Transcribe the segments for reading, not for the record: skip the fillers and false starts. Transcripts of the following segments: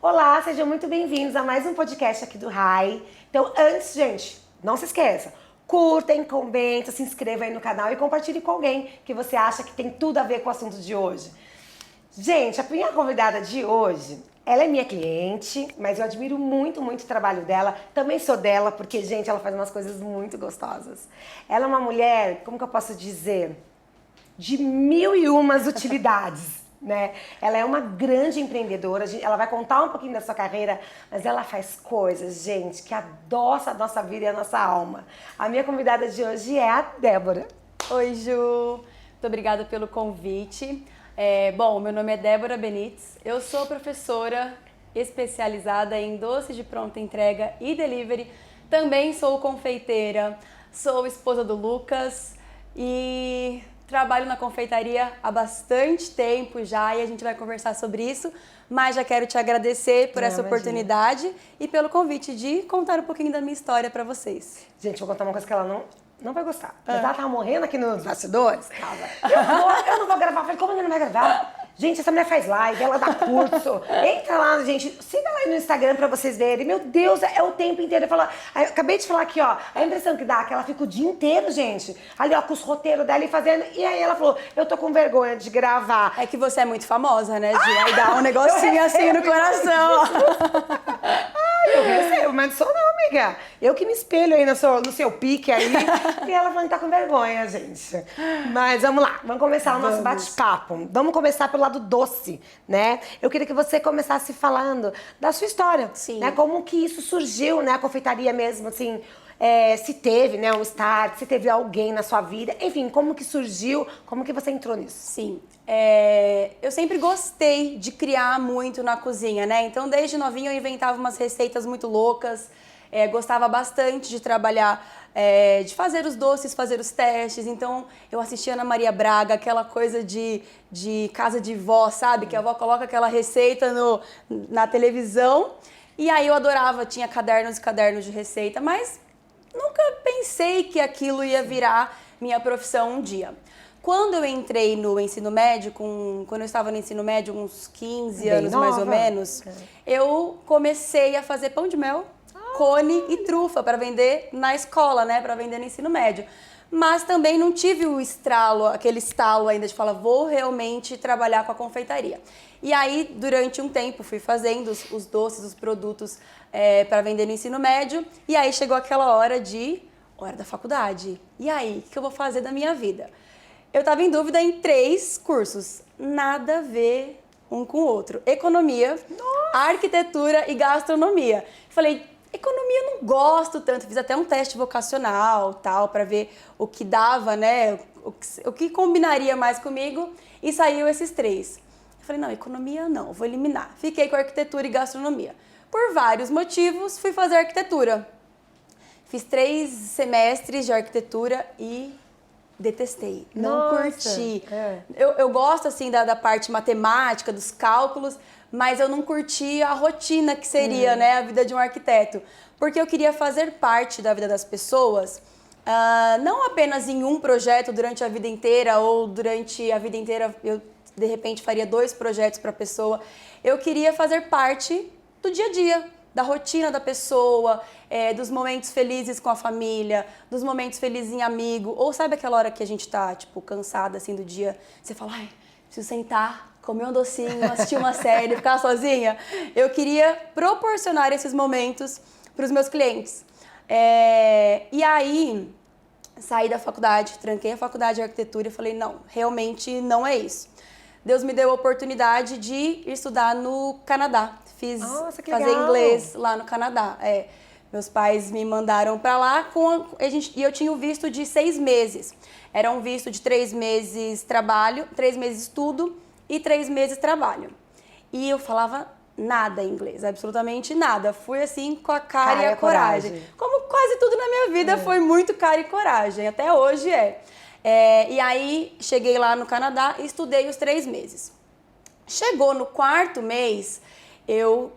Olá, sejam muito bem-vindos a mais um podcast aqui do RAI. Então, antes, gente, não se esqueça, curtem, comentem, se inscreva aí no canal e compartilhe com alguém que você acha que tem tudo a ver com o assunto de hoje. Gente, a minha convidada de hoje, ela é minha cliente, mas eu admiro muito, muito o trabalho dela. Também sou dela, porque, gente, ela faz umas coisas muito gostosas. Ela é uma mulher, como que eu posso dizer, de mil e umas utilidades. Né? Ela é uma grande empreendedora, ela vai contar um pouquinho da sua carreira, mas ela faz coisas, gente, que adoça a nossa vida e a nossa alma. A minha convidada de hoje é a Débora. Oi, Ju. Muito obrigada pelo convite. Bom, meu nome é Débora Benites. Eu sou professora especializada em doces de pronta entrega e delivery. Também sou confeiteira, sou esposa do Lucas e trabalho na confeitaria há bastante tempo já e a gente vai conversar sobre isso, mas já quero te agradecer por essa oportunidade e pelo convite de contar um pouquinho da minha história para vocês. Gente, vou contar uma coisa que ela não vai gostar. Mas ela tava morrendo aqui nos bastidores. Eu não vou gravar. Falei, como ele não vai gravar? Gente, essa mulher faz live, ela dá curso. Entra lá, gente, siga lá no Instagram pra vocês verem. Meu Deus, é o tempo inteiro. Eu acabei de falar aqui, ó, a impressão que dá é que ela fica o dia inteiro, gente, ali, ó, com os roteiros dela e fazendo. E aí ela falou, eu tô com vergonha de gravar. É que você é muito famosa, né, Gi? Aí dá um negocinho assim no coração. Eu recebo, mas não sou não, amiga. Eu que me espelho aí no seu pique aí. E ela falando que tá com vergonha, gente. Mas vamos lá, vamos começar o nosso bate-papo. Vamos começar pelo lado doce, né? Eu queria que você começasse falando da sua história. Sim. Né? Como que isso surgiu, né? A confeitaria mesmo, assim. Se teve, né, um start, se teve alguém na sua vida. Enfim, como que surgiu, como que você entrou nisso? Sim. Eu sempre gostei de criar muito na cozinha, né? Então, desde novinha eu inventava umas receitas muito loucas. Gostava bastante de trabalhar, de fazer os doces, fazer os testes. Então, eu assistia Ana Maria Braga, aquela coisa de casa de vó, sabe? Que a avó coloca aquela receita na televisão. E aí eu adorava, tinha cadernos e cadernos de receita, mas nunca pensei que aquilo ia virar minha profissão um dia. Quando eu entrei no ensino médio, quando eu estava no ensino médio, uns 15 anos mais ou menos, eu comecei a fazer pão de mel, cone e trufa para vender na escola, né, para vender no ensino médio. Mas também não tive aquele estalo ainda de falar, vou realmente trabalhar com a confeitaria. E aí, durante um tempo, fui fazendo os doces, os produtos para vender no ensino médio. E aí chegou aquela hora da faculdade. E aí, o que eu vou fazer da minha vida? Eu estava em dúvida em 3 cursos, nada a ver um com o outro. Economia, arquitetura e gastronomia. Falei, economia eu não gosto tanto, fiz até um teste vocacional, tal, para ver o que dava, né, o que combinaria mais comigo, e saiu esses 3. Eu falei, não, economia não, vou eliminar. Fiquei com arquitetura e gastronomia. Por vários motivos, fui fazer arquitetura. Fiz 3 semestres de arquitetura e detestei, não curti. Eu gosto, assim, da parte matemática, dos cálculos, mas eu não curti a rotina que seria, né, a vida de um arquiteto. Porque eu queria fazer parte da vida das pessoas, não apenas em um projeto durante a vida inteira, ou durante a vida inteira eu, de repente, faria 2 projetos para a pessoa. Eu queria fazer parte do dia a dia, da rotina da pessoa, dos momentos felizes com a família, dos momentos felizes em amigo. Ou sabe aquela hora que a gente tá, tipo, cansada, assim, do dia, você fala, ai, preciso sentar, comer um docinho, assistir uma série, ficar sozinha. Eu queria proporcionar esses momentos para os meus clientes. E aí, saí da faculdade, tranquei a faculdade de arquitetura e falei, não, realmente não é isso. Deus me deu a oportunidade de ir estudar no Canadá. Fiz fazer inglês lá no Canadá. Meus pais me mandaram para lá e eu tinha o visto de 6 meses. Era um visto de 3 meses trabalho, 3 meses estudo e 3 meses trabalho. E eu falava nada em inglês, absolutamente nada. Fui assim com a cara e a coragem. Como quase tudo na minha vida foi muito cara e coragem, até hoje é. E aí cheguei lá no Canadá e estudei os 3 meses. Chegou no 4º mês, eu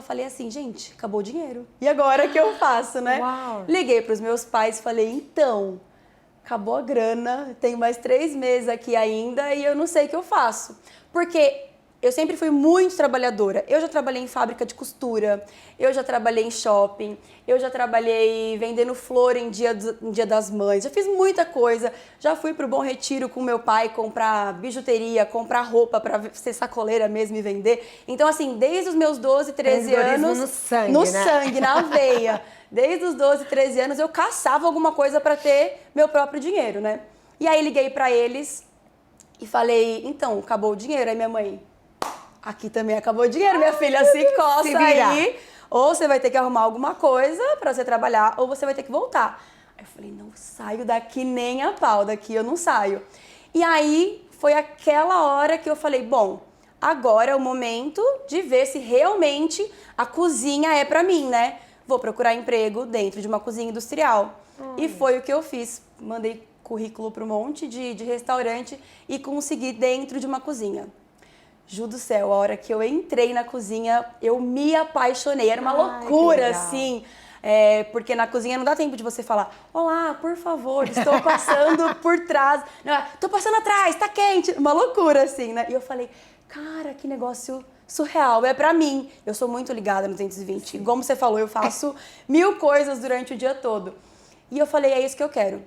falei assim, gente, acabou o dinheiro. E agora o que eu faço, né? Uau. Liguei para os meus pais e falei, então, acabou a grana, tenho mais 3 meses aqui ainda e eu não sei o que eu faço. Porque eu sempre fui muito trabalhadora. Eu já trabalhei em fábrica de costura, eu já trabalhei em shopping, eu já trabalhei vendendo flor em dia das mães, já fiz muita coisa. Já fui pro Bom Retiro com meu pai comprar bijuteria, comprar roupa para ser sacoleira mesmo e vender. Então, assim, desde os meus 12, 13 anos... no sangue, no né? sangue, na veia. Desde os 12, 13 anos eu caçava alguma coisa para ter meu próprio dinheiro, né? E aí liguei para eles e falei, então, acabou o dinheiro. Aí minha mãe... Aqui também acabou o dinheiro, minha filha, se coça aí. Ou você vai ter que arrumar alguma coisa pra você trabalhar, ou você vai ter que voltar. Aí eu falei, não saio daqui nem a pau, daqui eu não saio. E aí foi aquela hora que eu falei, bom, agora é o momento de ver se realmente a cozinha é pra mim, né? Vou procurar emprego dentro de uma cozinha industrial. E foi o que eu fiz. Mandei currículo para um monte de restaurante e consegui dentro de uma cozinha. Ju do céu, a hora que eu entrei na cozinha, eu me apaixonei. Era uma loucura, assim. Porque na cozinha não dá tempo de você falar, olá, por favor, estou passando por trás. Não, estou passando atrás, tá quente. Uma loucura, assim, né? E eu falei, cara, que negócio surreal, é pra mim. Eu sou muito ligada no 220. Como você falou, eu faço 1000 coisas durante o dia todo. E eu falei, é isso que eu quero.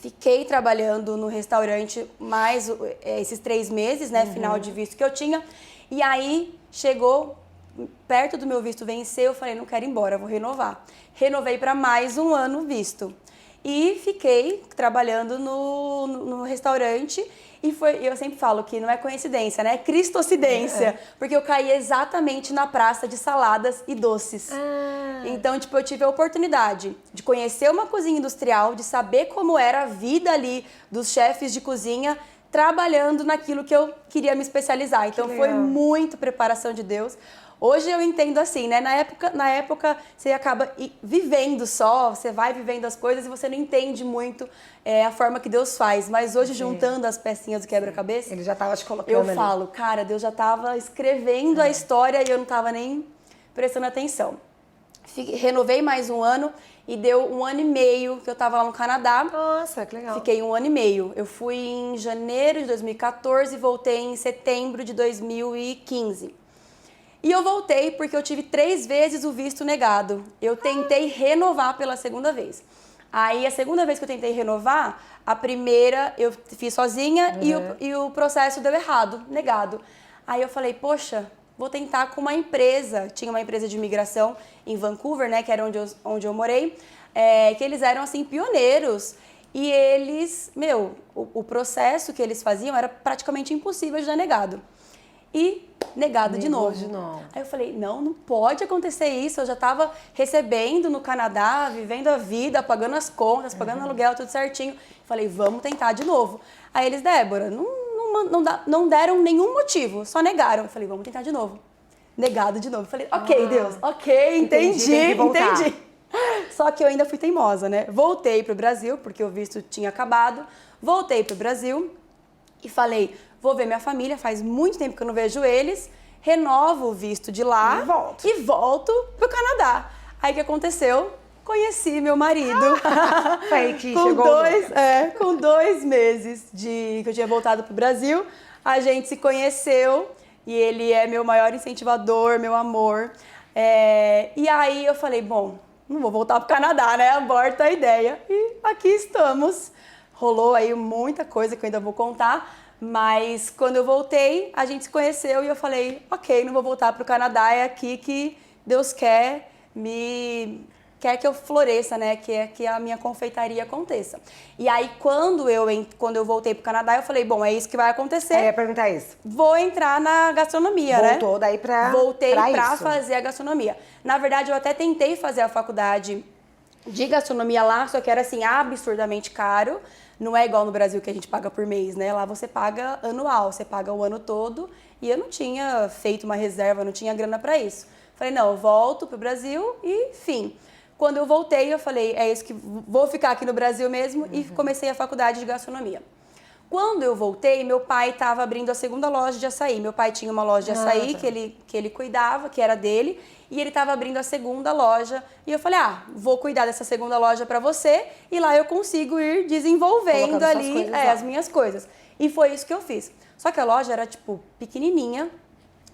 Fiquei trabalhando no restaurante mais esses 3 meses, né? Final de visto que eu tinha. E aí, chegou perto do meu visto vencer, eu falei, não quero ir embora, vou renovar. Renovei para mais um ano o visto. E fiquei trabalhando no restaurante. E eu sempre falo que não é coincidência, né? É cristocidência. Porque eu caí exatamente na praça de saladas e doces. Então, tipo, eu tive a oportunidade de conhecer uma cozinha industrial, de saber como era a vida ali dos chefes de cozinha, trabalhando naquilo que eu queria me especializar. Então, foi muito preparação de Deus. Hoje eu entendo assim, né? Na época você acaba vivendo só, você vai vivendo as coisas e você não entende muito a forma que Deus faz. Mas hoje, juntando as pecinhas do quebra-cabeça... Ele já estava te colocando eu ali. falo, cara, Deus já estava escrevendo a história e eu não estava nem prestando atenção. Renovei mais um ano e deu 1 ano e meio que eu estava lá no Canadá. Nossa, que legal. Fiquei 1 ano e meio. Eu fui em janeiro de 2014 e voltei em setembro de 2015. E eu voltei porque eu tive 3 vezes o visto negado. Eu tentei renovar pela segunda vez. Aí, a segunda vez que eu tentei renovar, a primeira eu fiz sozinha e o processo deu errado, negado. Aí eu falei, poxa, vou tentar com uma empresa. Tinha uma empresa de imigração em Vancouver, né, que era onde eu morei, que eles eram, assim, pioneiros. E eles, o processo que eles faziam era praticamente impossível de dar negado. E negado de novo. Aí eu falei, não pode acontecer isso. Eu já estava recebendo no Canadá, vivendo a vida, pagando as contas, pagando aluguel, tudo certinho. Falei, vamos tentar de novo. Aí eles, Débora, não deram nenhum motivo, só negaram. Eu falei, vamos tentar de novo. Negado de novo. Eu falei, ok, Deus, ok, entendi. Só que eu ainda fui teimosa, né? Voltei pro Brasil, porque o visto tinha acabado. Voltei pro Brasil e falei, vou ver minha família, faz muito tempo que eu não vejo eles, renovo o visto de lá e volto pro Canadá. Aí o que aconteceu? Conheci meu marido. Fake, com 2 meses que eu tinha voltado pro Brasil, a gente se conheceu e ele é meu maior incentivador, meu amor. E aí eu falei, bom, não vou voltar pro Canadá, né? Aborta a ideia. E aqui estamos. Rolou aí muita coisa que eu ainda vou contar. Mas quando eu voltei, a gente se conheceu e eu falei, ok, não vou voltar para o Canadá, é aqui que Deus quer que eu floresça, né? Que a minha confeitaria aconteça. E aí, quando eu voltei para o Canadá, eu falei, bom, é isso que vai acontecer. Eu ia perguntar isso. Vou entrar na gastronomia, né? Voltou daí para Voltei para fazer a gastronomia. Na verdade, eu até tentei fazer a faculdade de gastronomia lá, só que era assim, absurdamente caro. Não é igual no Brasil que a gente paga por mês, né? Lá você paga anual, você paga o ano todo. E eu não tinha feito uma reserva, não tinha grana para isso. Falei, não, eu volto pro Brasil e fim. Quando eu voltei, eu falei, é isso que vou ficar aqui no Brasil mesmo. E comecei a faculdade de gastronomia. Quando eu voltei, meu pai estava abrindo a 2ª loja de açaí. Meu pai tinha uma loja de açaí que ele cuidava, que era dele. E ele estava abrindo a 2ª loja. E eu falei, vou cuidar dessa 2ª loja para você. E lá eu consigo ir desenvolvendo ali as minhas coisas. E foi isso que eu fiz. Só que a loja era, tipo, pequenininha.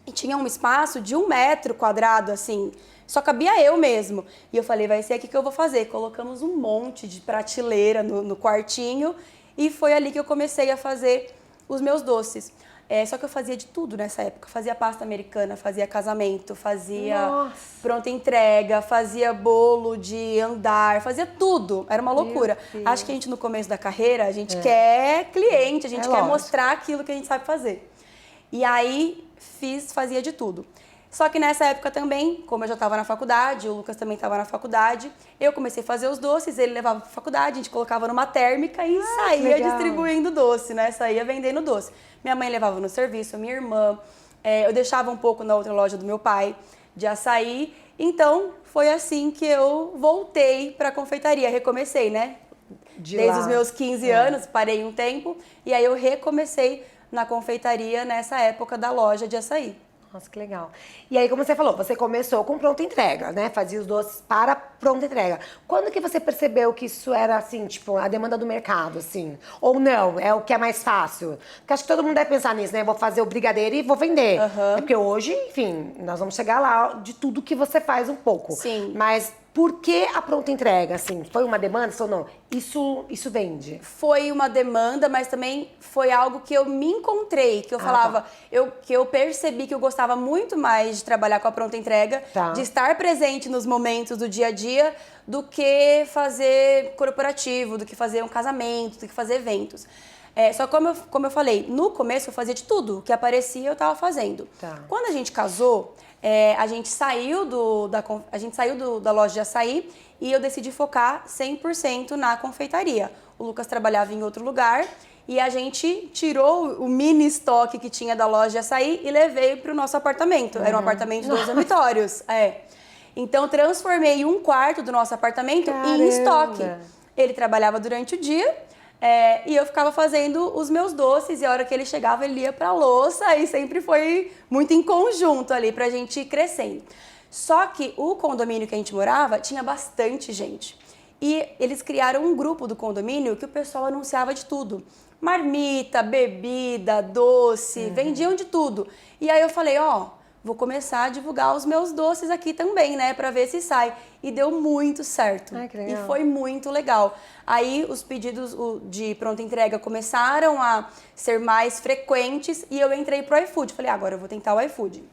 E tinha um espaço de 1 metro quadrado, assim, só cabia eu mesmo. E eu falei, vai ser aqui que eu vou fazer. Colocamos um monte de prateleira no quartinho e foi ali que eu comecei a fazer os meus doces. Só que eu fazia de tudo nessa época. Fazia pasta americana, fazia casamento, fazia pronta entrega, fazia bolo de andar, fazia tudo. Era uma loucura. Acho que a gente no começo da carreira, a gente quer cliente, a gente quer mostrar aquilo que a gente sabe fazer. E aí fazia de tudo. Só que nessa época também, como eu já estava na faculdade, o Lucas também estava na faculdade, eu comecei a fazer os doces, ele levava para a faculdade, a gente colocava numa térmica e saía distribuindo doce, né? Saía vendendo doce. Minha mãe levava no serviço, minha irmã, eu deixava um pouco na outra loja do meu pai de açaí. Então, foi assim que eu voltei para a confeitaria, recomecei, né? Desde os meus 15 anos, parei um tempo, e aí eu recomecei na confeitaria nessa época da loja de açaí. Nossa, que legal. E aí, como você falou, você começou com pronta entrega, né? Fazia os doces para pronta entrega. Quando que você percebeu que isso era, assim, tipo, a demanda do mercado, assim? Ou não, é o que é mais fácil? Porque acho que todo mundo deve pensar nisso, né? Vou fazer o brigadeiro e vou vender. É porque hoje, enfim, nós vamos chegar lá de tudo que você faz um pouco. Sim. Mas por que a pronta entrega, assim? Foi uma demanda ou não? Isso vende? Foi uma demanda, mas também foi algo que eu me encontrei, que eu falava, que eu percebi que eu gostava muito mais de trabalhar com a pronta entrega, de estar presente nos momentos do dia a dia, do que fazer corporativo, do que fazer um casamento, do que fazer eventos. Só como eu falei, no começo eu fazia de tudo, o que aparecia eu estava fazendo. Quando a gente casou, a gente saiu da loja de açaí e eu decidi focar 100% na confeitaria. O Lucas trabalhava em outro lugar e a gente tirou o mini estoque que tinha da loja de açaí e levei para o nosso apartamento. Era um apartamento de 2 dormitórios. Então, transformei um quarto do nosso apartamento em estoque. Ele trabalhava durante o dia e eu ficava fazendo os meus doces e a hora que ele chegava, ele ia pra louça e sempre foi muito em conjunto ali pra gente ir crescendo. Só que o condomínio que a gente morava tinha bastante gente. E eles criaram um grupo do condomínio que o pessoal anunciava de tudo. Marmita, bebida, doce, vendiam de tudo. E aí eu falei, vou começar a divulgar os meus doces aqui também, né? Pra ver se sai. E deu muito certo. Ai, que legal. E foi muito legal. Aí os pedidos de pronta entrega começaram a ser mais frequentes e eu entrei pro iFood. Falei, agora eu vou tentar o iFood.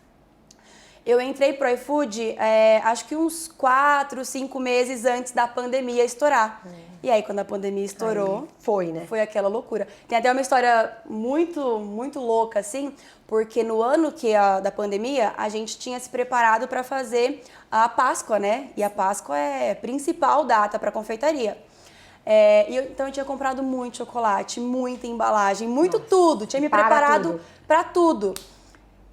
Eu entrei pro iFood, acho que uns 4, 5 meses antes da pandemia estourar. E aí, quando a pandemia estourou, foi aquela loucura. Tem até uma história muito, muito louca, assim, porque no ano da pandemia, a gente tinha se preparado para fazer a Páscoa, né? E a Páscoa é a principal data para confeitaria. Então, eu tinha comprado muito chocolate, muita embalagem, tudo. Tinha me preparado para tudo.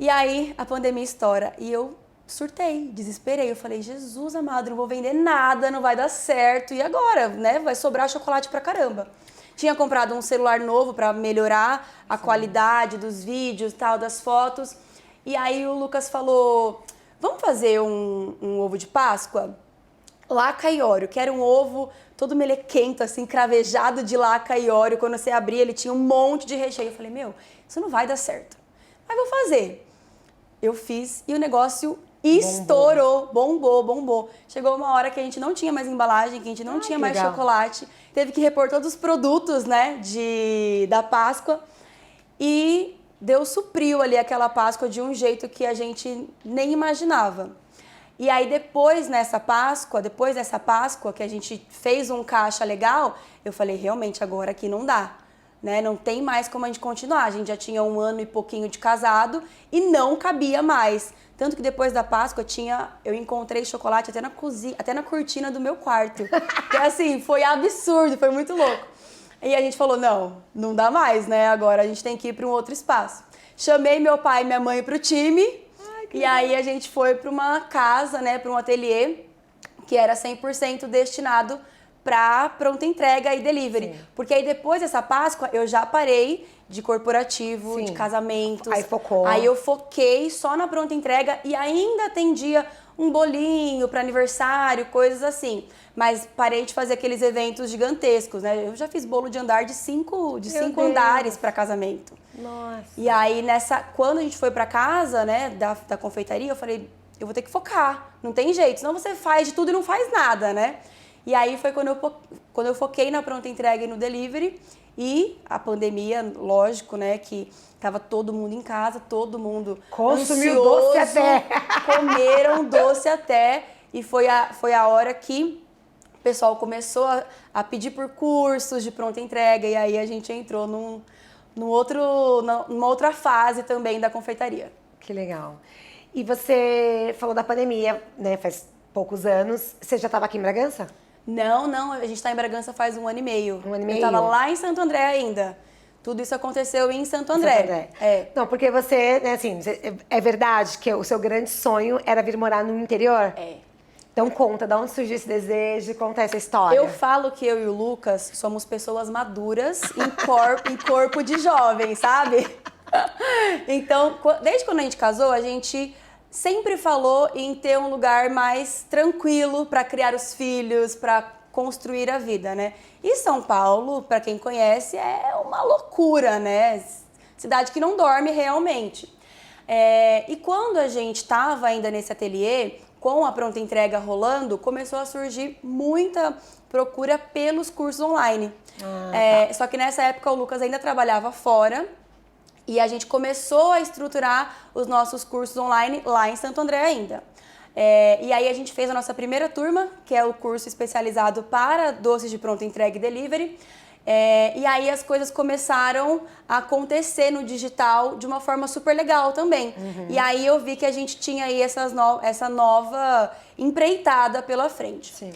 E aí, a pandemia estoura e eu surtei, desesperei. Eu falei, Jesus amado, não vou vender nada, não vai dar certo. E agora, né? Vai sobrar chocolate pra caramba. Tinha comprado um celular novo para melhorar a qualidade dos vídeos, tal, das fotos. E aí o Lucas falou, vamos fazer um ovo de Páscoa? Laca e óleo, que era um ovo todo melequento, assim, cravejado de laca e óleo. Quando você abria, ele tinha um monte de recheio. Eu falei, isso não vai dar certo. Mas vou fazer. Eu fiz e o negócio estourou, bombou. Chegou uma hora que a gente não tinha mais embalagem, que a gente não tinha mais chocolate. Teve que repor todos os produtos, né, da Páscoa. E Deus supriu ali aquela Páscoa de um jeito que a gente nem imaginava. E aí depois dessa Páscoa, que a gente fez um caixa legal, eu falei, realmente, agora aqui não dá. Né? Não tem mais como a gente continuar. A gente já tinha 1 ano e pouquinho de casado e não cabia mais. Tanto que depois da Páscoa eu encontrei chocolate até na cozinha, até na cortina do meu quarto. Que assim, foi absurdo, foi muito louco. E a gente falou, não dá mais, né? Agora a gente tem que ir para um outro espaço. Chamei meu pai e minha mãe pro time. E aí a gente foi para uma casa, né, para um ateliê que era 100% destinado para pronta entrega e delivery. Porque aí depois dessa Páscoa eu já parei de corporativo, de casamentos. Aí focou. Aí eu foquei só na pronta entrega e ainda atendia um bolinho para aniversário, coisas assim. Mas parei de fazer aqueles eventos gigantescos, né? Eu já fiz bolo de andar de 5 andares para casamento. Nossa. E aí, quando a gente foi pra casa, né, da confeitaria, eu falei, eu vou ter que focar, não tem jeito, senão você faz de tudo e não faz nada, né? E aí foi quando eu foquei na pronta entrega e no delivery, e a pandemia, lógico, né, que tava todo mundo em casa, todo mundo consumiu doce até. Comeram doce até, e foi a hora que o pessoal começou a pedir por cursos de pronta entrega, e aí a gente entrou numa outra fase também da confeitaria. Que legal. E você falou da pandemia, né? Faz poucos anos. Você já estava aqui em Bragança? Não, a gente está em Bragança faz 1 ano e meio. Um ano e meio? Eu estava lá em Santo André ainda. Tudo isso aconteceu em Santo André. Santo André. É. Não, porque você, né, assim, é verdade que o seu grande sonho era vir morar no interior? É. Então conta, de onde surgiu esse desejo, conta essa história. Eu falo que eu e o Lucas somos pessoas maduras em corpo de jovem, sabe? Então, desde quando a gente casou, a gente sempre falou em ter um lugar mais tranquilo para criar os filhos, para construir a vida, né? E São Paulo, para quem conhece, é uma loucura, né? Cidade que não dorme realmente. E quando a gente estava ainda nesse ateliê, com a pronta entrega rolando, começou a surgir muita procura pelos cursos online. Tá. Só que nessa época o Lucas ainda trabalhava fora e a gente começou a estruturar os nossos cursos online lá em Santo André ainda. E aí a gente fez a nossa primeira turma, que é o curso especializado para doces de pronta entrega e delivery. E aí as coisas começaram a acontecer no digital de uma forma super legal também. Uhum. E aí eu vi que a gente tinha aí essa nova empreitada pela frente. Sim.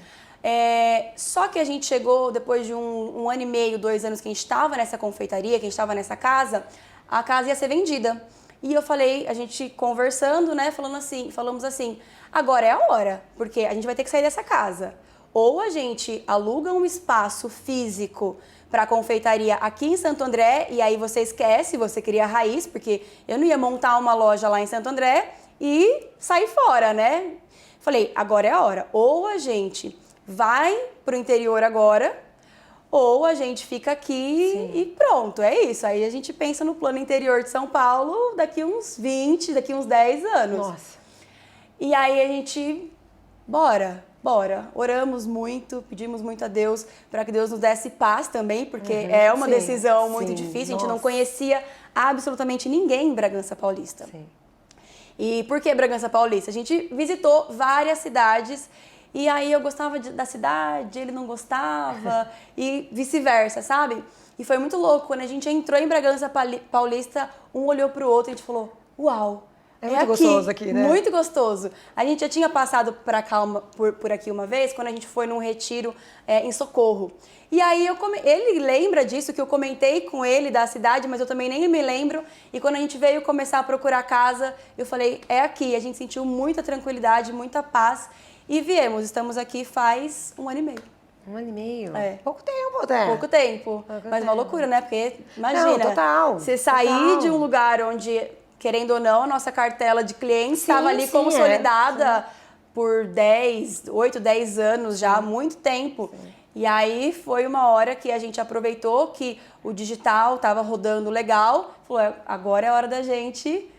Só que a gente chegou, depois de um ano e meio, 2 anos que a gente estava nessa confeitaria, que a gente estava nessa casa, a casa ia ser vendida. E eu falei, a gente conversando, né, falamos assim, agora é a hora, porque a gente vai ter que sair dessa casa. Ou a gente aluga um espaço físico para confeitaria aqui em Santo André, e aí você esquece, você cria a raiz, porque eu não ia montar uma loja lá em Santo André e sair fora, né? Falei, agora é a hora. Ou a gente vai pro interior agora, ou a gente fica aqui. Sim. E pronto, é isso. Aí a gente pensa no plano interior de São Paulo daqui uns 10 anos. Nossa. E aí a gente, bora. Oramos muito, pedimos muito a Deus para que Deus nos desse paz também, porque é uma decisão muito difícil. A gente não conhecia absolutamente ninguém em Bragança Paulista. Sim. E por que Bragança Paulista? A gente visitou várias cidades e aí eu gostava da cidade, ele não gostava e vice-versa, sabe? E foi muito louco. Quando a gente entrou em Bragança Paulista, um olhou pro outro e a gente falou, uau! É muito gostoso aqui, né? Muito gostoso. A gente já tinha passado por aqui uma vez, quando a gente foi num retiro em Socorro. E aí ele lembra disso, que eu comentei com ele da cidade, mas eu também nem me lembro. E quando a gente veio começar a procurar casa, eu falei, é aqui. A gente sentiu muita tranquilidade, muita paz. E estamos aqui faz 1 ano e meio. 1 ano e meio? É. Pouco tempo, né? Pouco tempo. Mas uma loucura, né? Porque, imagina, não, total, você sair de um lugar onde, querendo ou não, a nossa cartela de clientes estava ali consolidada por 8, 10 anos já, há muito tempo. Sim. E aí foi uma hora que a gente aproveitou que o digital estava rodando legal, falou, agora é a hora da gente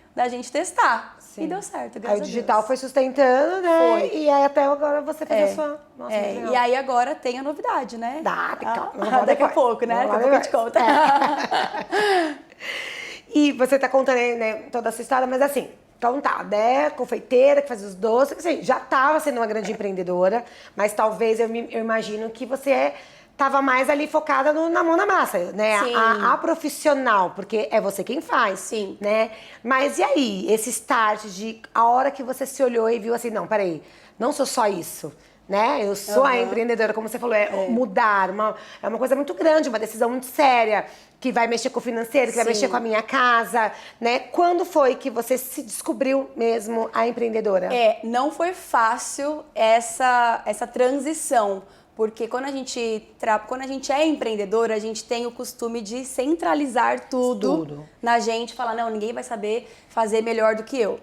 testar. Sim. E deu certo, graças a Deus. Aí o digital foi sustentando, né? Foi. E aí até agora você fez a sua... Nossa, e aí agora tem a novidade, né? Daqui a pouco, né? Daqui a pouco a gente conta. E você tá contando aí, né, toda essa história, mas assim, então tá, né, confeiteira que fazia os doces, assim, já estava sendo uma grande empreendedora, mas talvez eu imagino que você tava mais ali focada na mão na massa, né? A profissional, porque é você quem faz. Sim. Né? Mas e aí, esse start de a hora que você se olhou e viu assim, não, peraí, não sou só isso. Né? Eu sou a empreendedora, como você falou, mudar, é uma coisa muito grande, uma decisão muito séria, que vai mexer com o financeiro, que vai mexer com a minha casa, né? Quando foi que você se descobriu mesmo a empreendedora? Não foi fácil essa transição, porque quando a gente é empreendedora, a gente tem o costume de centralizar tudo na gente, falar, não, ninguém vai saber fazer melhor do que eu.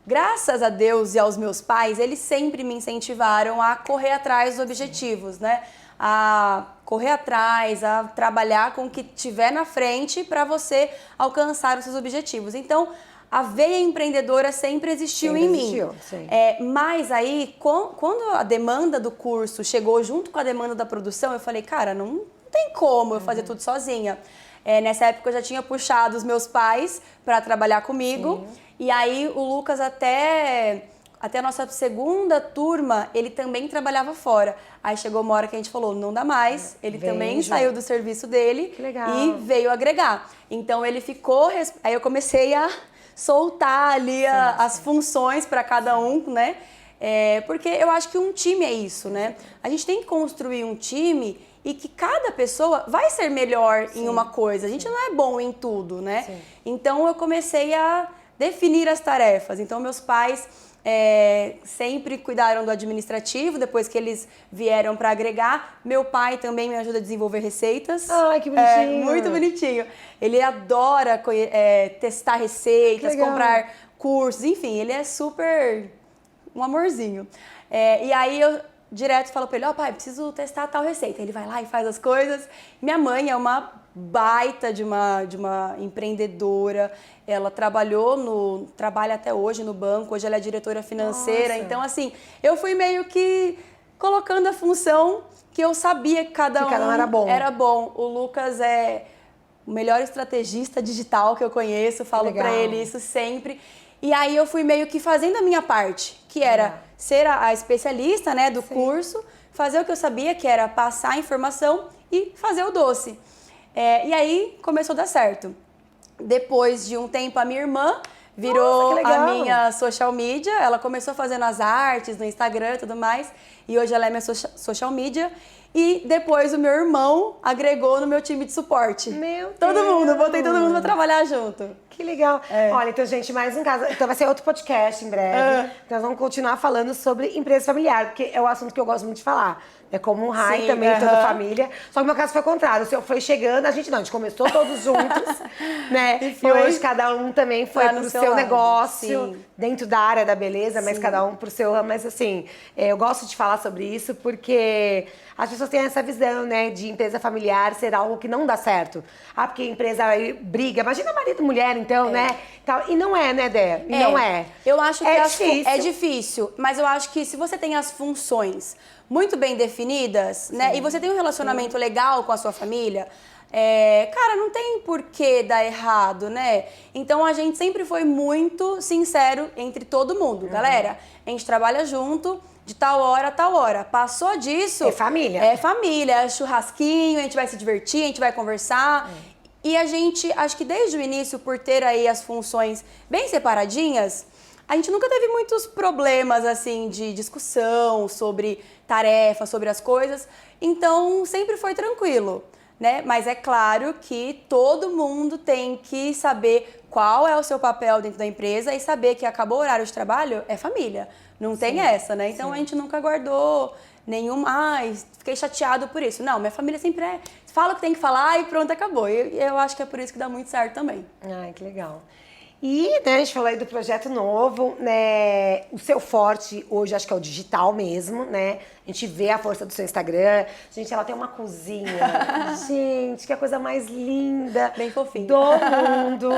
Graças a Deus e aos meus pais, eles sempre me incentivaram a correr atrás dos objetivos, né? a correr atrás, a trabalhar com o que tiver na frente para você alcançar os seus objetivos. Então, a veia empreendedora sempre existiu em mim. Sim. Mas aí, quando a demanda do curso chegou junto com a demanda da produção, eu falei, cara, não tem como eu fazer tudo sozinha. Nessa época eu já tinha puxado os meus pais para trabalhar comigo. Sim. E aí o Lucas até a nossa segunda turma, ele também trabalhava fora. Aí chegou uma hora que a gente falou, não dá mais. Ele também saiu do serviço dele e veio agregar. Então ele ficou... Aí eu comecei a soltar ali as funções para cada um, né? Porque eu acho que um time é isso, né? A gente tem que construir um time e que cada pessoa vai ser melhor em uma coisa. A gente não é bom em tudo, né? Sim. Então eu comecei a definir as tarefas. Então meus pais sempre cuidaram do administrativo, depois que eles vieram para agregar. Meu pai também me ajuda a desenvolver receitas. Ai, que bonitinho! Muito bonitinho. Ele adora testar receitas, comprar cursos, enfim, ele é super um amorzinho. E aí eu direto falo para ele, pai, preciso testar tal receita. Ele vai lá e faz as coisas. Minha mãe é uma baita de uma empreendedora. Ela trabalha até hoje no banco, hoje ela é diretora financeira. Nossa. Então, assim, eu fui meio que colocando a função que eu sabia que cada um era bom. O Lucas é o melhor estrategista digital que eu conheço, falo para ele isso sempre. E aí eu fui meio que fazendo a minha parte, que era ser a especialista, né, do curso, fazer o que eu sabia, que era passar a informação e fazer o doce. E aí começou a dar certo. Depois de um tempo, a minha irmã virou a minha social media. Ela começou fazendo as artes no Instagram e tudo mais. E hoje ela é minha social media. E depois o meu irmão agregou no meu time de suporte. Botei todo mundo pra trabalhar junto. Que legal. Olha, então, gente, mais um caso. Então vai ser outro podcast em breve. Nós vamos continuar falando sobre empresa familiar, porque é o assunto que eu gosto muito de falar. É como um Rai também, toda família. Só que o meu caso foi o contrário. O seu foi chegando, a gente começou todos juntos, né? E hoje cada um também foi pro seu negócio, dentro da área da beleza, mas cada um pro seu. Mas assim, eu gosto de falar sobre isso porque as pessoas têm essa visão, né, de empresa familiar ser algo que não dá certo. Porque a empresa briga. Imagina marido e mulher, então, né? E não é, né, Dé? Não é. Eu acho que é difícil, mas eu acho que se você tem as funções muito bem definidas, né? E você tem um relacionamento legal com a sua família, cara, não tem por que dar errado, né? Então a gente sempre foi muito sincero entre todo mundo. Galera, a gente trabalha junto de tal hora a tal hora. Passou disso... É família. É família, é churrasquinho, a gente vai se divertir, a gente vai conversar. E a gente, acho que desde o início, por ter aí as funções bem separadinhas, a gente nunca teve muitos problemas, assim, de discussão sobre tarefas, sobre as coisas. Então, sempre foi tranquilo, né? Mas é claro que todo mundo tem que saber qual é o seu papel dentro da empresa e saber que acabou o horário de trabalho, é família. Não tem essa, né? Então, a gente nunca guardou nenhuma... fiquei chateado por isso. Não, minha família sempre fala o que tem que falar e pronto, acabou. E eu acho que é por isso que dá muito certo também. Ai, que legal. E, né, a gente falou aí do projeto novo, né? O seu forte hoje acho que é o digital mesmo, né? A gente vê a força do seu Instagram. Gente, ela tem uma cozinha. Gente, que é a coisa mais linda. Bem fofinha. Do mundo.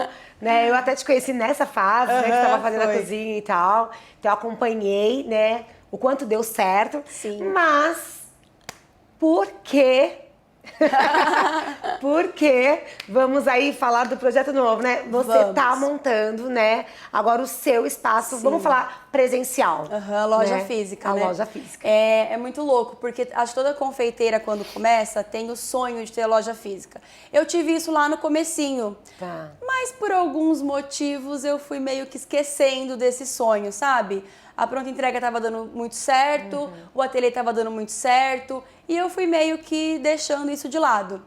Né? Eu até te conheci nessa fase, né? Que você estava fazendo a cozinha e tal. Então eu acompanhei, né? O quanto deu certo. Sim. Mas, por quê? Porque vamos aí falar do projeto novo, né? Você tá montando, né? Agora o seu espaço, vamos falar presencial. Loja física, né? A loja física. É muito louco, porque acho que toda confeiteira, quando começa, tem o sonho de ter loja física. Eu tive isso lá no comecinho. Mas por alguns motivos eu fui meio que esquecendo desse sonho, sabe? A pronta entrega estava dando muito certo, o ateliê estava dando muito certo, e eu fui meio que deixando isso de lado.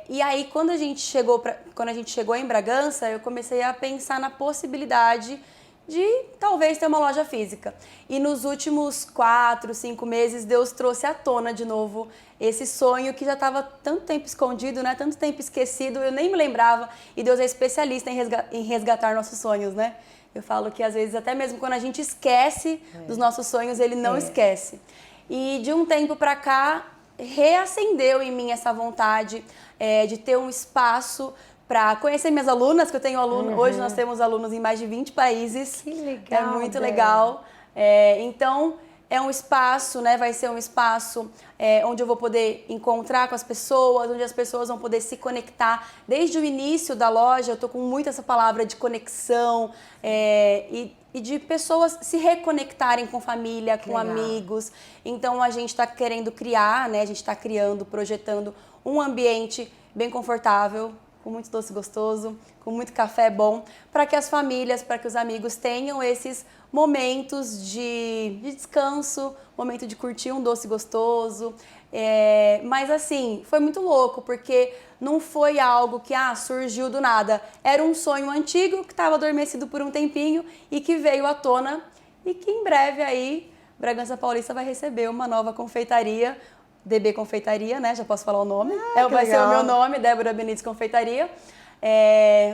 E aí, quando a gente chegou em Bragança, eu comecei a pensar na possibilidade de talvez ter uma loja física. E nos últimos 4, 5 meses, Deus trouxe à tona de novo esse sonho que já estava tanto tempo escondido, né? Tanto tempo esquecido, eu nem me lembrava. E Deus é especialista em resgatar nossos sonhos, né? Eu falo que às vezes até mesmo quando a gente esquece dos nossos sonhos, Ele não esquece. E de um tempo pra cá, reacendeu em mim essa vontade de ter um espaço para conhecer minhas alunas, que eu tenho aluno, hoje nós temos alunos em mais de 20 países. Que legal, É muito Débora. legal. Então, é um espaço, né? Vai ser um espaço onde eu vou poder encontrar com as pessoas, onde as pessoas vão poder se conectar. Desde o início da loja, eu tô com muito essa palavra de conexão e de pessoas se reconectarem com família, com legal. amigos. Então, a gente está querendo criar, né? A gente está criando, projetando um ambiente bem confortável, com muito doce gostoso, com muito café bom, para que as famílias, para que os amigos tenham esses momentos de descanso, momento de curtir um doce gostoso. Mas assim, foi muito louco, porque não foi algo que surgiu do nada. Era um sonho antigo que estava adormecido por um tempinho e que veio à tona e que em breve aí Bragança Paulista vai receber uma nova confeitaria, DB Confeitaria, né? Já posso falar o nome. Vai ser o meu nome, Débora Benites Confeitaria.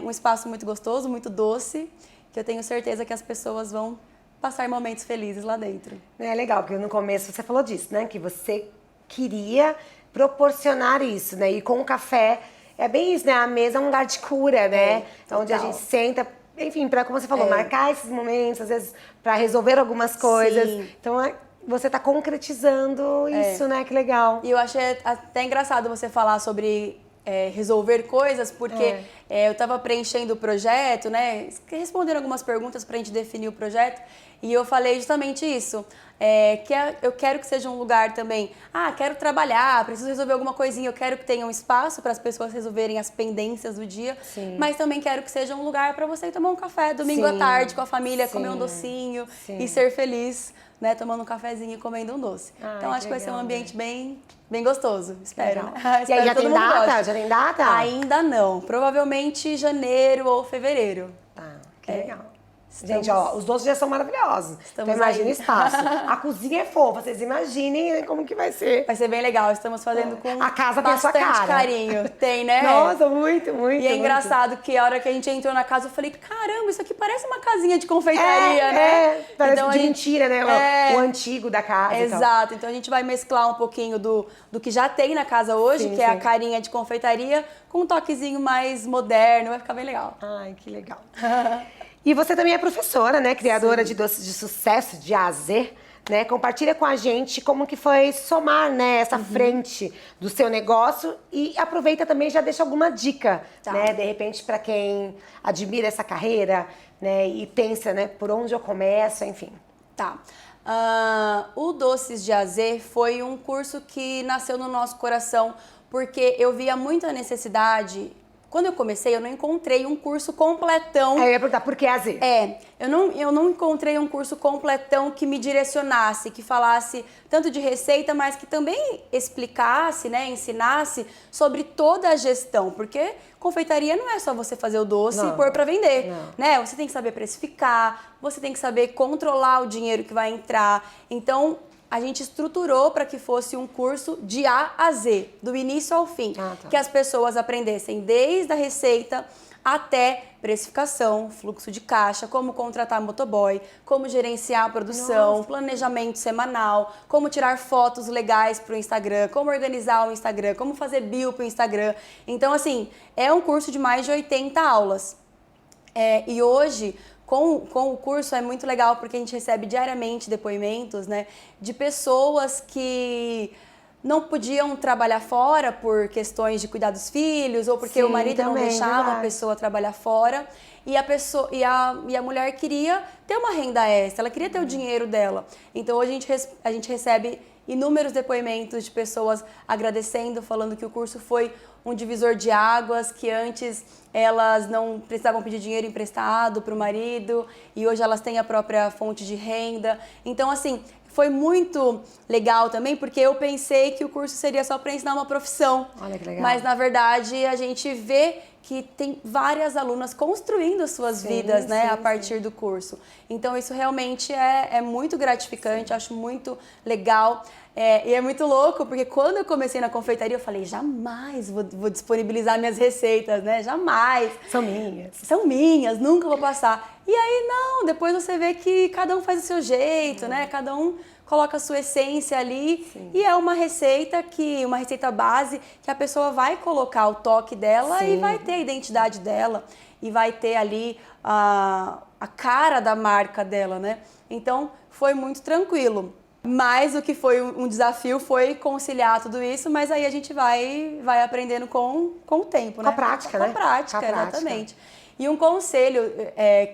Um espaço muito gostoso, muito doce, que eu tenho certeza que as pessoas vão passar momentos felizes lá dentro. É legal, porque no começo você falou disso, né? Que você queria proporcionar isso, né? E com o café, é bem isso, né? A mesa é um lugar de cura, né? Onde a gente senta, enfim, para, como você falou, marcar esses momentos, às vezes, para resolver algumas coisas. Sim. Então, você está concretizando isso, né? Que legal. E eu achei até engraçado você falar sobre resolver coisas, porque eu estava preenchendo o projeto, né? Respondendo algumas perguntas para a gente definir o projeto. E eu falei justamente isso. Eu quero que seja um lugar também. Quero trabalhar, preciso resolver alguma coisinha. Eu quero que tenha um espaço para as pessoas resolverem as pendências do dia. Sim. Mas também quero que seja um lugar para você ir tomar um café domingo à tarde com a família, comer um docinho e ser feliz, né? Tomando um cafezinho e comendo um doce. Então acho que vai ser um ambiente bem gostoso. Espero. Né? E aí já tem data? Já tem data? Ainda não. Provavelmente janeiro ou fevereiro. Tá, que legal. Gente, ó, os doces já são maravilhosos. Então imagina o espaço. A cozinha é fofa, vocês imaginem como que vai ser. Vai ser bem legal, estamos fazendo com a casa tem a sua bastante cara. carinho. Tem, né? Nossa, muito. E é engraçado que a hora que a gente entrou na casa, eu falei, caramba, isso aqui parece uma casinha de confeitaria, né? Parece então, de mentira, né? O antigo da casa. Exato, então a gente vai mesclar um pouquinho do que já tem na casa hoje, que é a carinha de confeitaria, com um toquezinho mais moderno, vai ficar bem legal. Ai, que legal. E você também é professora, né? Criadora de doces de sucesso, de A a Z, né? Compartilha com a gente como que foi somar, né, essa frente do seu negócio e aproveita também e já deixa alguma dica, né? De repente, para quem admira essa carreira, né? E pensa, né, por onde eu começo, enfim. Tá. O Doces de AZ foi um curso que nasceu no nosso coração porque eu via muita necessidade. Quando eu comecei, eu não encontrei um curso completão. Eu ia perguntar, por que AZ? Eu não encontrei um curso completão que me direcionasse, que falasse tanto de receita, mas que também explicasse, né, ensinasse sobre toda a gestão. Porque confeitaria não é só você fazer o doce e pôr para vender, né? Você tem que saber precificar, você tem que saber controlar o dinheiro que vai entrar. Então, a gente estruturou para que fosse um curso de A a Z, do início ao fim, que as pessoas aprendessem desde a receita até precificação, fluxo de caixa, como contratar motoboy, como gerenciar a produção, planejamento semanal, como tirar fotos legais para o Instagram, como organizar o Instagram, como fazer bio para o Instagram. Então, assim, é um curso de mais de 80 aulas. E hoje, com o curso é muito legal porque a gente recebe diariamente depoimentos, né, de pessoas que não podiam trabalhar fora por questões de cuidar dos filhos ou porque o marido não deixava a pessoa trabalhar fora e a mulher queria ter uma renda extra, ela queria ter o dinheiro dela. Então hoje a gente recebe inúmeros depoimentos de pessoas agradecendo, falando que o curso foi um divisor de águas, que antes elas não precisavam pedir dinheiro emprestado para o marido e hoje elas têm a própria fonte de renda. Então, assim, foi muito legal também, porque eu pensei que o curso seria só para ensinar uma profissão. Olha que legal. Mas, na verdade, a gente vê que tem várias alunas construindo suas vidas, né, a partir do curso. Então, isso realmente é muito gratificante, acho muito legal. E é muito louco, porque quando eu comecei na confeitaria, eu falei, jamais vou disponibilizar minhas receitas, né? Jamais. São minhas. São minhas, nunca vou passar. E aí, não, depois você vê que cada um faz o seu jeito, né? Cada um coloca a sua essência ali. Sim. E é uma receita base que a pessoa vai colocar o toque dela Sim. e vai ter a identidade dela. E vai ter ali a cara da marca dela, né? Então, foi muito tranquilo. Mas o que foi um desafio foi conciliar tudo isso, mas aí a gente vai aprendendo com o tempo, né? Com a prática, com né? a prática, Com a prática. exatamente. E um conselho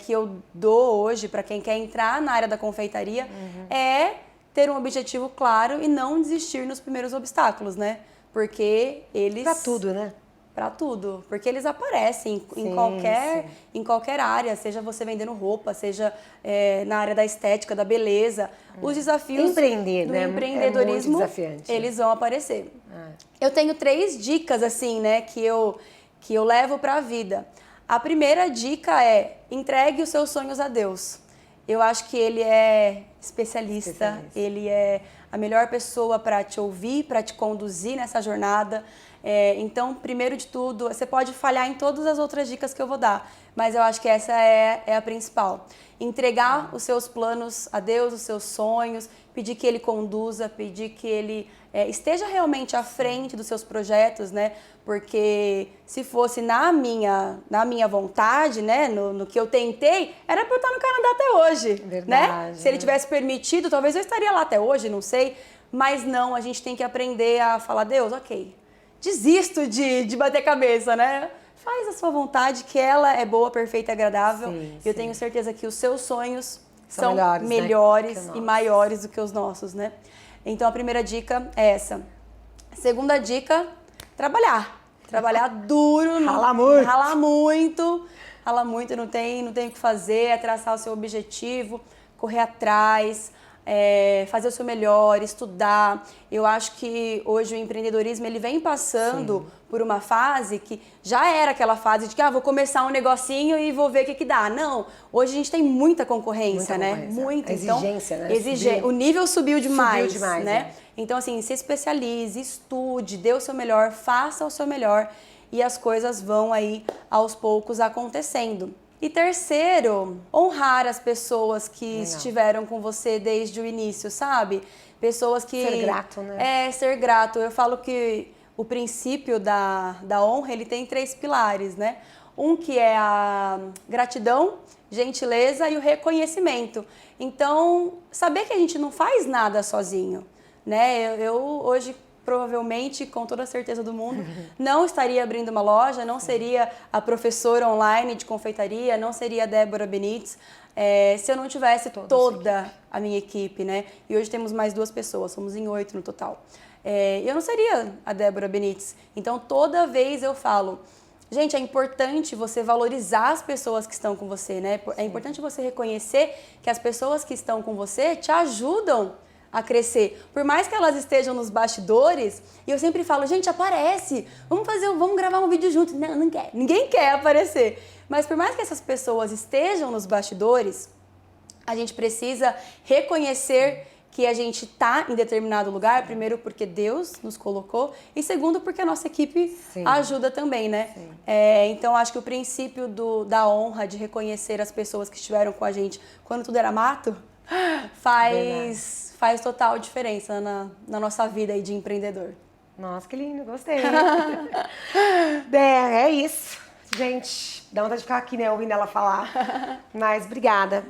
que eu dou hoje para quem quer entrar na área da confeitaria é ter um objetivo claro e não desistir nos primeiros obstáculos, né? Porque eles... Pra tudo, né? Pra tudo, porque eles aparecem Sim, em qualquer área, seja você vendendo roupa, seja na área da estética, da beleza. Os desafios Empreender, do né? empreendedorismo, É muito desafiante. eles vão aparecer. Eu tenho 3 dicas, assim, né, que eu levo pra vida. A primeira dica é: entregue os seus sonhos a Deus. Eu acho que ele é especialista. Ele é a melhor pessoa para te ouvir, para te conduzir nessa jornada. Então, primeiro de tudo, você pode falhar em todas as outras dicas que eu vou dar, mas eu acho que essa é a principal. Entregar os seus planos a Deus, os seus sonhos, pedir que Ele conduza, pedir que Ele esteja realmente à frente dos seus projetos, né? Porque se fosse na minha vontade, né? No que eu tentei, era para eu estar no Canadá até hoje, Verdade, né? Se Ele tivesse permitido, talvez eu estaria lá até hoje, não sei. Mas não, a gente tem que aprender a falar: Deus, ok, desisto de bater cabeça, né? Faz a sua vontade, que ela é boa, perfeita e agradável. Eu tenho certeza que os seus sonhos são melhores, né? E maiores do que os nossos, né? Então, a primeira dica é essa. Segunda dica: trabalhar. Trabalhar duro. Ralar muito, não tem o que fazer, é traçar o seu objetivo, correr atrás, fazer o seu melhor, estudar. Eu acho que hoje o empreendedorismo ele vem passando por uma fase que já era aquela fase de que vou começar um negocinho e vou ver o que dá. Não, hoje a gente tem muita concorrência, né? Muita. A exigência, então, né? O nível subiu demais, né? né? Então, assim, se especialize, estude, dê o seu melhor, faça o seu melhor e as coisas vão aí aos poucos acontecendo. E terceiro, honrar as pessoas que estiveram com você desde o início, sabe? Pessoas que... Ser grato, né? Ser grato. Eu falo que o princípio da honra, ele tem 3 pilares, né? Um que é a gratidão, gentileza e o reconhecimento. Então, saber que a gente não faz nada sozinho, né? Eu hoje... provavelmente, com toda a certeza do mundo, não estaria abrindo uma loja, não seria a professora online de confeitaria, não seria a Débora Benites, se eu não tivesse toda a minha equipe, né? E hoje temos mais 2 pessoas, somos em 8 no total. Eu não seria a Débora Benites. Então, toda vez eu falo: gente, é importante você valorizar as pessoas que estão com você, né? É importante você reconhecer que as pessoas que estão com você te ajudam a crescer. Por mais que elas estejam nos bastidores, e eu sempre falo: gente, aparece, vamos gravar um vídeo junto. Não quer, ninguém quer aparecer. Mas por mais que essas pessoas estejam nos bastidores, a gente precisa reconhecer que a gente está em determinado lugar, primeiro porque Deus nos colocou e segundo porque a nossa equipe ajuda também, né? Então, acho que o princípio da honra, de reconhecer as pessoas que estiveram com a gente quando tudo era mato, faz total diferença na nossa vida aí de empreendedor. Nossa, que lindo, gostei. É isso. Gente, dá vontade de ficar aqui, né, ouvindo ela falar. Mas obrigada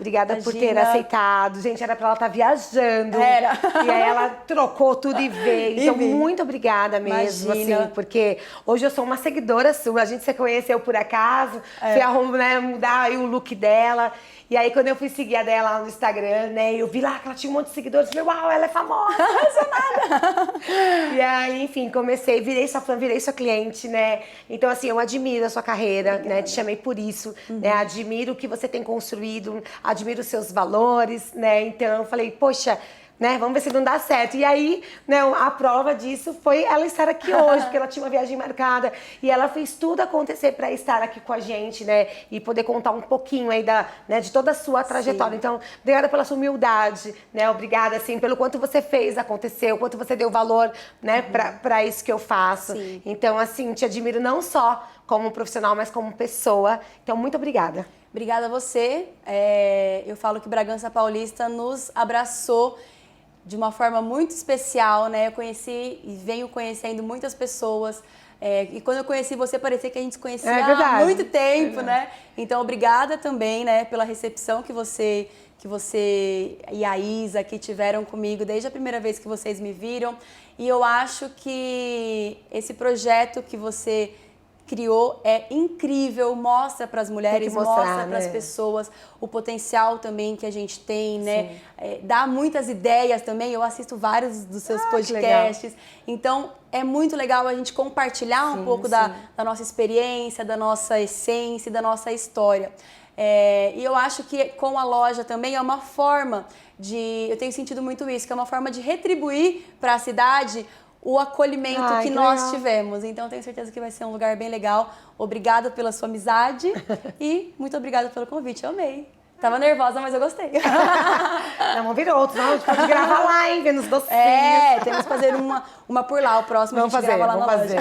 por ter aceitado. Gente, era pra ela estar viajando. Era. E aí ela trocou tudo e veio. Então, muito obrigada mesmo, Imagina. assim, porque hoje eu sou uma seguidora sua. A gente se conheceu por acaso. Fui mudar aí o look dela. E aí, quando eu fui seguir a dela no Instagram, né, eu vi lá que ela tinha um monte de seguidores. Falei: uau, ela é famosa, não sou nada. E aí, enfim, comecei, virei sua fã, virei sua cliente, né? Então, assim, eu admiro a sua carreira, né? Te chamei por isso, né? Admiro o que você tem construído, admiro os seus valores, né? Então, eu falei: poxa, né? Vamos ver se não dá certo. E aí, né, a prova disso foi ela estar aqui hoje, porque ela tinha uma viagem marcada e ela fez tudo acontecer para estar aqui com a gente, né? E poder contar um pouquinho aí de toda a sua trajetória. Então, obrigada pela sua humildade, né? Obrigada, assim, pelo quanto você fez acontecer, o quanto você deu valor, né, para isso que eu faço. Então, assim, te admiro não só como profissional, mas como pessoa. Então, muito obrigada. Obrigada a você. Eu falo que Bragança Paulista nos abraçou de uma forma muito especial, né? Eu conheci e venho conhecendo muitas pessoas. E quando eu conheci você, parecia que a gente se conhecia há muito tempo, né? Então, obrigada também, né, pela recepção que você e a Isa que tiveram comigo desde a primeira vez que vocês me viram. E eu acho que esse projeto que você criou é incrível, mostra para as mulheres, mostra para as pessoas o potencial também que a gente tem, né? Dá muitas ideias também, eu assisto vários dos seus podcasts, então é muito legal a gente compartilhar um pouco da nossa experiência, da nossa essência, da nossa história. E eu acho que com a loja também é uma forma eu tenho sentido muito isso, que é uma forma de retribuir para a cidade o acolhimento que nós tivemos. Então, tenho certeza que vai ser um lugar bem legal. Obrigada pela sua amizade e muito obrigada pelo convite. Eu amei. Tava nervosa, mas eu gostei. Não, vamos vir outros. Não, a gente pode gravar lá, hein? Vendo os docinhos. Temos que fazer uma por lá. O próximo a gente grava lá na loja.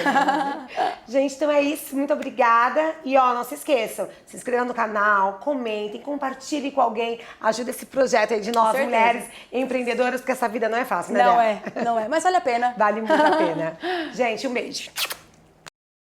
Gente, então é isso. Muito obrigada. E, ó, não se esqueçam. Se inscrevam no canal, comentem, compartilhem com alguém. Ajuda esse projeto aí de nós, mulheres empreendedoras, porque essa vida não é fácil, né? Não é. Mas vale a pena. Vale muito a pena. Gente, um beijo.